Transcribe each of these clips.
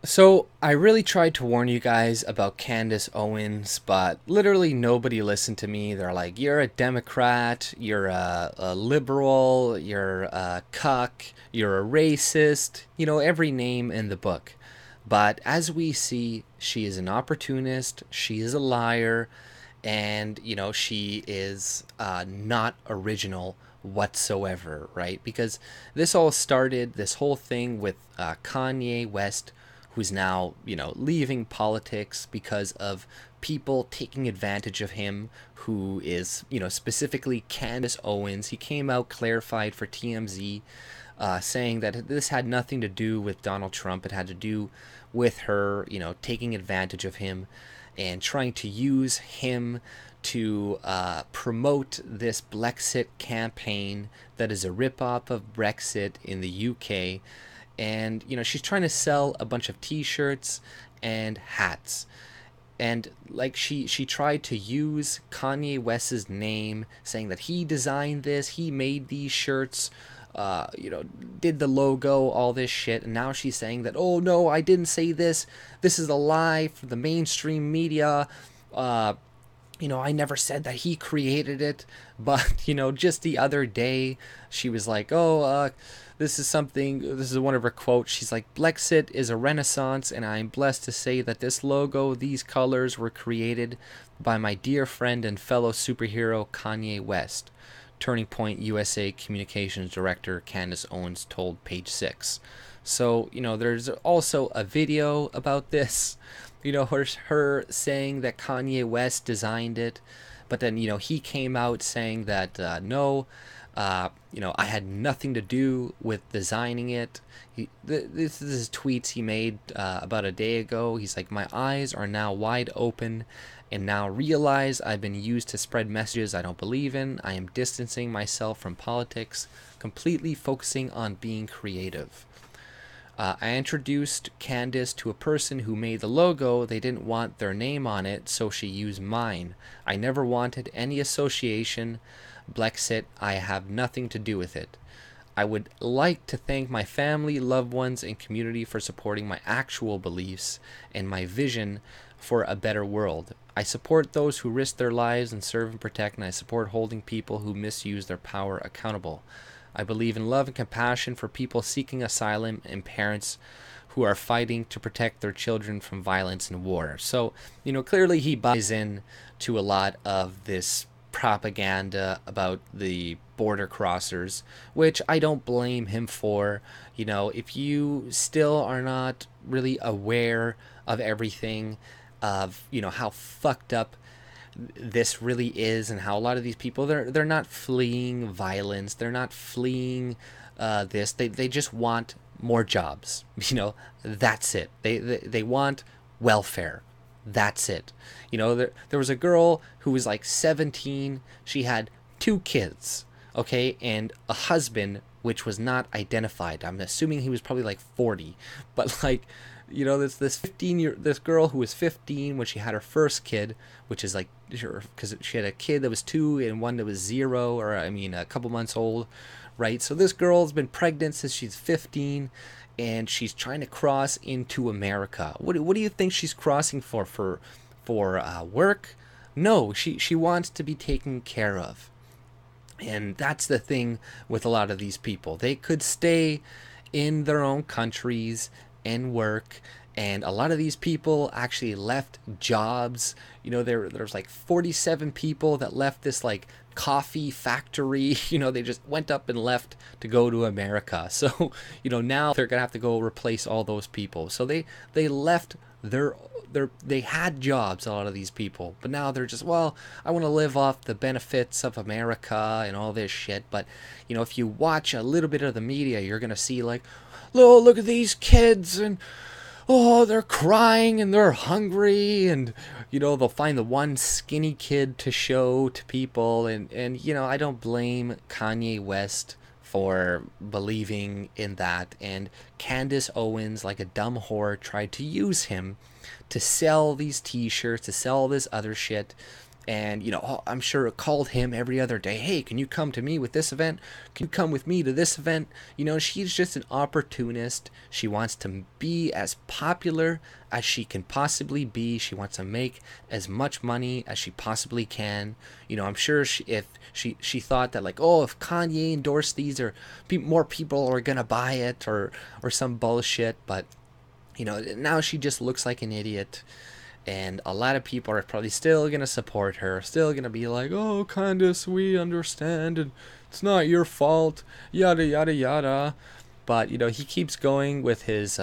So, I really tried to warn you guys about Candace Owens, but literally nobody listened to me. They're like, you're a Democrat, you're a liberal, you're a cuck, you're a racist, every name in the book. But as we see, she is an opportunist, she is a liar, and, she is not original whatsoever, right? Because this all started, this whole thing with Kanye West, who's now, leaving politics because of people taking advantage of him, who is, specifically Candace Owens. He came out, clarified for TMZ, saying that this had nothing to do with Donald Trump. It had to do with her, taking advantage of him and trying to use him to promote this Brexit campaign that is a ripoff of Brexit in the UK. And, she's trying to sell a bunch of t shirts and hats. And like she tried to use Kanye West's name, saying that he designed this, he made these shirts, did the logo, all this shit. And now she's saying that, oh no, I didn't say this. This is a lie for the mainstream media. Uh, I never said that he created it, but, just the other day, she was like, oh, this is one of her quotes. She's like, Brexit is a renaissance, and I'm blessed to say that this logo, these colors were created by my dear friend and fellow superhero Kanye West. Turning Point USA Communications Director Candace Owens told Page 6. So, there's also a video about this, her saying that Kanye West designed it, but then, he came out saying that, no, I had nothing to do with designing it. This is tweets he made about a day ago. He's like, my eyes are now wide open and now realize I've been used to spread messages I don't believe in. I am distancing myself from politics, completely focusing on being creative. I introduced Candace to a person who made the logo. They didn't want their name on it, so she used mine. I never wanted any association. Brexit, I have nothing to do with it. I would like to thank my family, loved ones, and community for supporting my actual beliefs and my vision for a better world. I support those who risk their lives and serve and protect, and I support holding people who misuse their power accountable. I believe in love and compassion for people seeking asylum and parents who are fighting to protect their children from violence and war. So, clearly he buys in to a lot of this propaganda about the border crossers, which I don't blame him for. If you still are not really aware of everything, of, how fucked up this really is, and how a lot of these people, they're not fleeing violence, they're not fleeing this, they just want more jobs. That's it. They want welfare. That's it. There was a girl who was like 17. She had two kids, okay, and a husband which was not identified. I'm assuming he was probably like 40, but like, this girl who was 15 when she had her first kid, which is like, because she had a kid that was 2 and one that was 0, or I mean a couple months old, right? So this girl's been pregnant since she's 15, and she's trying to cross into America. What do you think she's crossing for? For work? No, she wants to be taken care of. And that's the thing with a lot of these people. They could stay in their own countries and work. And a lot of these people actually left jobs. There's like 47 people that left this like coffee factory. They just went up and left to go to America. So, now they're gonna have to go replace all those people. So they left they had jobs, a lot of these people, but now they're just, well, I want to live off the benefits of America and all this shit. But if you watch a little bit of the media, you're gonna see like, oh, look at these kids, and oh, they're crying and they're hungry, and they'll find the one skinny kid to show to people. And I don't blame Kanye West for believing in that. And Candace Owens, like a dumb whore, tried to use him to sell these t-shirts, to sell this other shit. and I'm sure it called him every other day. Hey, can you come to me with this event? Can you come with me to this event? She's just an opportunist. She wants to be as popular as she can possibly be. She wants to make as much money as she possibly can. I'm sure if she thought that, like, oh, if Kanye endorsed these, or more people are gonna buy it, or some bullshit. But now she just looks like an idiot. And a lot of people are probably still going to support her, still going to be like, oh, Candace, we understand, and it's not your fault, yada, yada, yada. But, he keeps going with his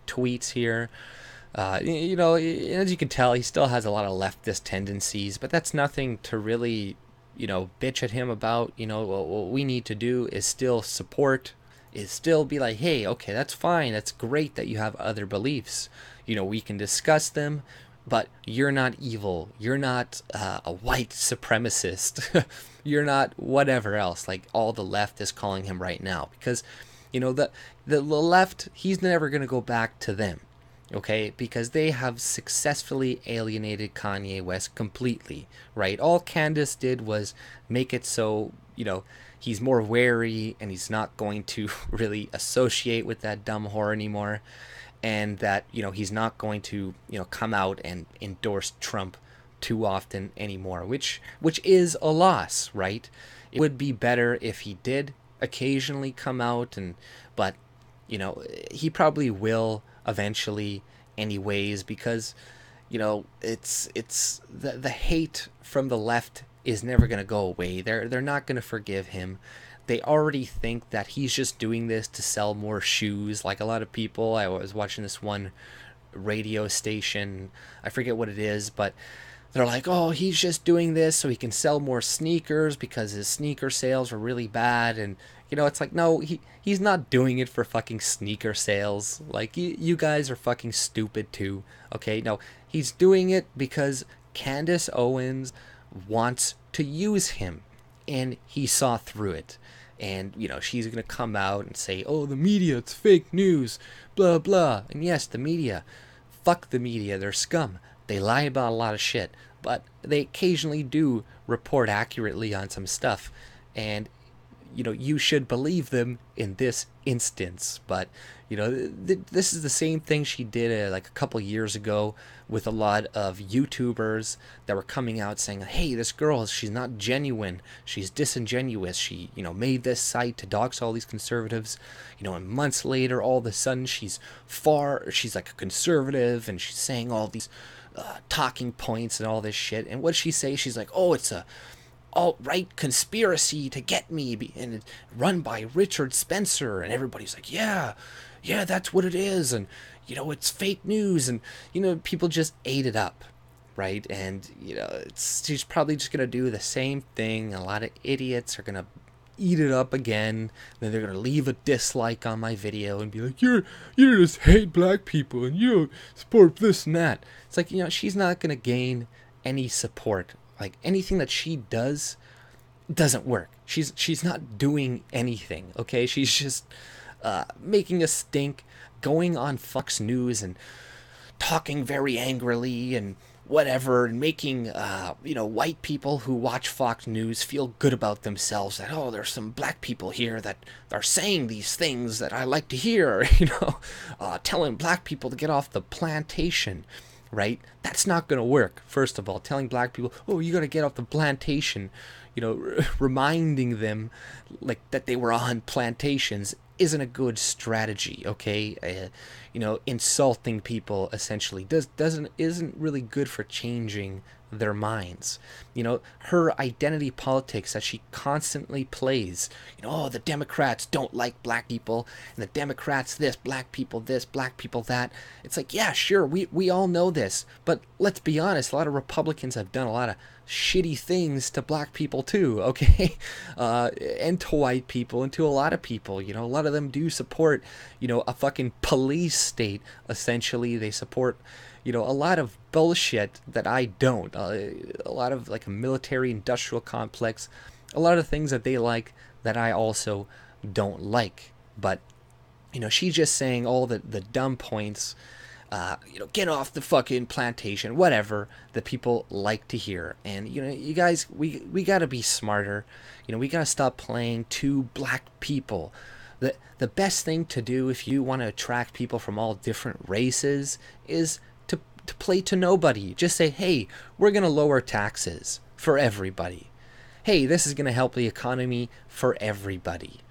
tweets here. As you can tell, he still has a lot of leftist tendencies, but that's nothing to really, bitch at him about. What we need to do is still support, is still be like, hey, okay, that's fine. That's great that you have other beliefs. We can discuss them. But you're not evil. You're not a white supremacist. You're not whatever else, like all the left is calling him right now. Because, the left, he's never going to go back to them, okay? Because they have successfully alienated Kanye West completely, right? All Candace did was make it so, he's more wary, and he's not going to really associate with that dumb whore anymore. And that, he's not going to, come out and endorse Trump too often anymore, which is a loss, right? It would be better if he did occasionally come out, but he probably will eventually anyways, because it's the hate from the left is never going to go away. They're not going to forgive him. They already think that he's just doing this to sell more shoes. Like a lot of people, I was watching this one radio station, I forget what it is, but they're like, oh, he's just doing this so he can sell more sneakers because his sneaker sales are really bad. And it's like, no, he's not doing it for fucking sneaker sales. Like, you guys are fucking stupid too, okay? No, he's doing it because Candace Owens wants to use him, and he saw through it. And, she's going to come out and say, oh, the media, it's fake news, blah, blah. And yes, the media, fuck the media, they're scum. They lie about a lot of shit, but they occasionally do report accurately on some stuff. And, you should believe them in this instance. But, this is the same thing she did like a couple years ago with a lot of YouTubers that were coming out saying, hey, this girl, she's not genuine, she's disingenuous, she, made this site to dox all these conservatives, and months later, all of a sudden, she's like a conservative, and she's saying all these talking points and all this shit. And what she say? She's like, oh, it's a alt-right conspiracy to get me, and it's run by Richard Spencer. And everybody's like, yeah, that's what it is. And, it's fake news. And, people just ate it up, right? And, she's probably just going to do the same thing. A lot of idiots are going to eat it up again. Then they're going to leave a dislike on my video and be like, you just hate black people and you don't support this and that. It's like, she's not going to gain any support. Like, anything that she does doesn't work. She's not doing anything, okay? She's just making a stink, going on Fox News and talking very angrily and whatever, and making white people who watch Fox News feel good about themselves, that, oh, there's some black people here that are saying these things that I like to hear, telling black people to get off the plantation, right? That's not going to work. First of all, telling black people, oh, you got to get off the plantation, reminding them like that they were on plantations isn't a good strategy, okay? Insulting people essentially isn't really good for changing their minds. Her identity politics that she constantly plays, oh, the Democrats don't like black people, and the Democrats this, black people that. It's like, yeah, sure, we all know this, but let's be honest, a lot of Republicans have done a lot of shitty things to black people too, okay? And to white people, and to a lot of people. A lot of them do support, a fucking police state, essentially. They support, a lot of bullshit that I don't. A lot of, like, a military industrial complex. A lot of things that they like that I also don't like. But, she's just saying all the dumb points get off the fucking plantation, whatever that people like to hear. And, you guys, we got to be smarter. We got to stop playing to black people. The best thing to do if you want to attract people from all different races is to play to nobody. Just say, hey, we're going to lower taxes for everybody. Hey, this is going to help the economy for everybody.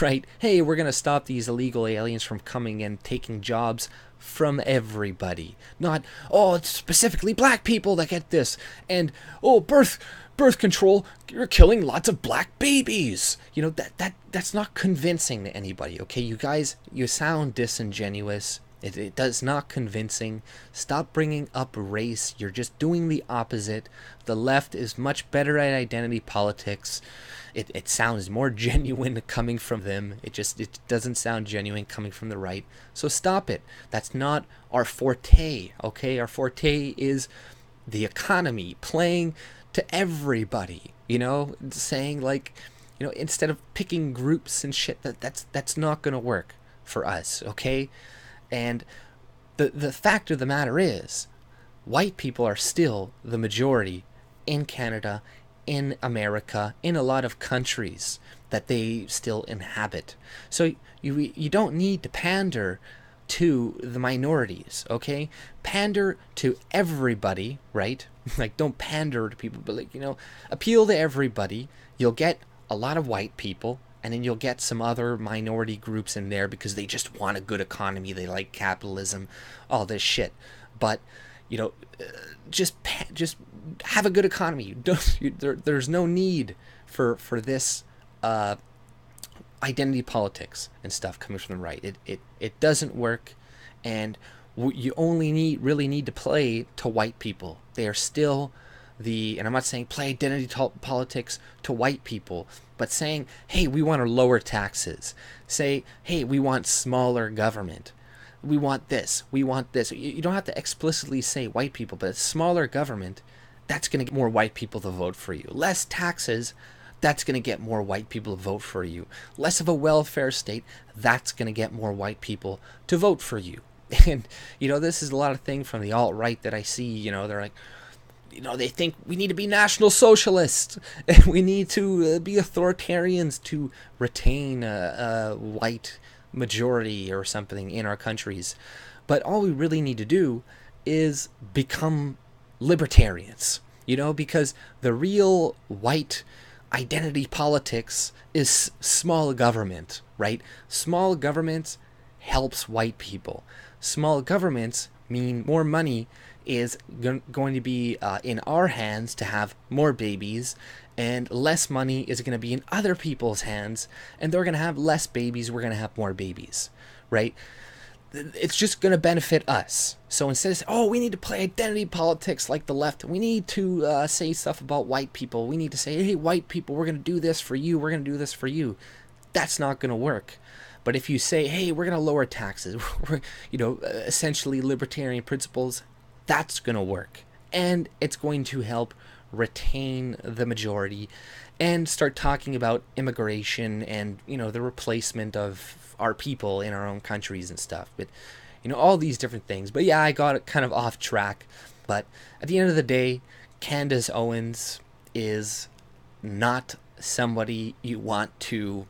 Right? Hey, we're going to stop these illegal aliens from coming and taking jobs from everybody. Not, oh, it's specifically black people that get this. And, oh, birth control, you're killing lots of black babies. That's not convincing to anybody, okay? You guys, you sound disingenuous. It does not convincing. Stop bringing up race. You're just doing the opposite. The left is much better at identity politics. It sounds more genuine coming from them. It doesn't sound genuine coming from the right. So stop it. That's not our forte, okay? Our forte is the economy, playing to everybody, saying like, instead of picking groups and shit, that's not going to work for us, okay? And the fact of the matter is, white people are still the majority in Canada, in America, in a lot of countries that they still inhabit. So you don't need to pander to the minorities, okay? Pander to everybody, right? Like, don't pander to people, but appeal to everybody. You'll get a lot of white people, and then you'll get some other minority groups in there because they just want a good economy. They like capitalism, all this shit. But, just have a good economy. There's no need for this identity politics and stuff coming from the right. It doesn't work, and you only really need to play to white people. They are still and I'm not saying play identity politics to white people, but saying, hey, we want to lower taxes. Say, hey, we want smaller government. We want this. We want this. You don't have to explicitly say white people, but smaller government, that's going to get more white people to vote for you. Less taxes, that's going to get more white people to vote for you. Less of a welfare state, that's going to get more white people to vote for you. And, this is a lot of things from the alt-right that I see, they're like, they think we need to be National Socialists and we need to be authoritarians to retain a white majority or something in our countries. But all we really need to do is become libertarians, because the real white identity politics is small government, right? Small government helps white people. Small governments mean more money is going to be in our hands to have more babies, and less money is going to be in other people's hands, and they're going to have less babies, we're going to have more babies, right? It's just going to benefit us. So instead of we need to play identity politics like the left, we need to say stuff about white people. We need to say, hey, white people, we're going to do this for you, we're going to do this for you. That's not going to work. But if you say, hey, we're going to lower taxes, essentially libertarian principles, that's going to work. And it's going to help retain the majority and start talking about immigration and, the replacement of our people in our own countries and stuff. But, all these different things. But yeah, I got it kind of off track. But at the end of the day, Candace Owens is not somebody you want to,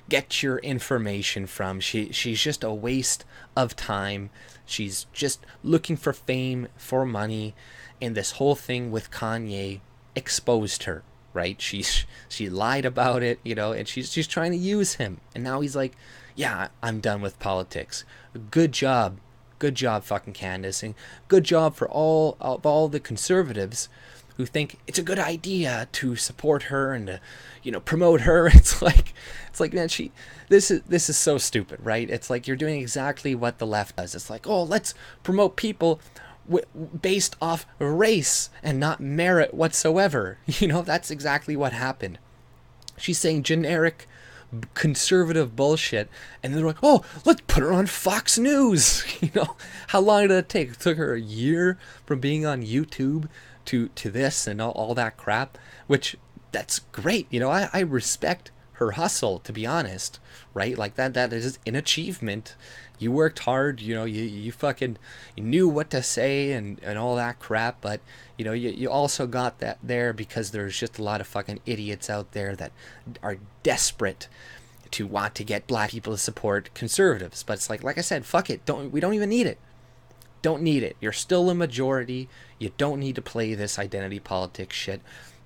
get your information from. She's just a waste of time. She's just looking for fame, for money, and this whole thing with Kanye exposed her, right? She lied about it, and she's trying to use him. And now he's like, yeah, I'm done with politics. Good job, fucking Candace, and good job for all the conservatives who think it's a good idea to support her and to, promote her. It's like, man, this is so stupid, right? It's like you're doing exactly what the left does. It's like, oh, let's promote people based off race and not merit whatsoever. That's exactly what happened. She's saying generic conservative bullshit, and they're like, oh, let's put her on Fox News. How long did it take? It took her a year from being on YouTube to this and all that crap, which that's great. I respect her hustle, to be honest, right? Like that is an achievement. You worked hard, you know, you fucking, you knew what to say and all that crap, but you know, you also got that there because there's just a lot of fucking idiots out there that are desperate to want to get black people to support conservatives. But it's like I said, fuck it, we don't even need it. Don't need it. You're still a majority. You don't need to play this identity politics shit.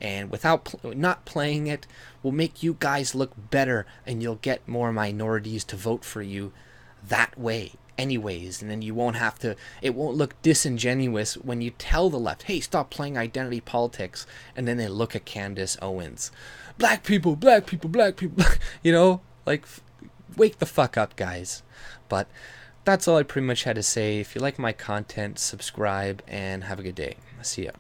And without not playing it will make you guys look better, and you'll get more minorities to vote for you that way anyways. And then you won't have to, it won't look disingenuous when you tell the left, hey, stop playing identity politics, and then they look at Candace Owens, black people, black people, black people. You know, like, wake the fuck up, guys. But that's all I pretty much had to say. If you like my content, subscribe and have a good day. See ya.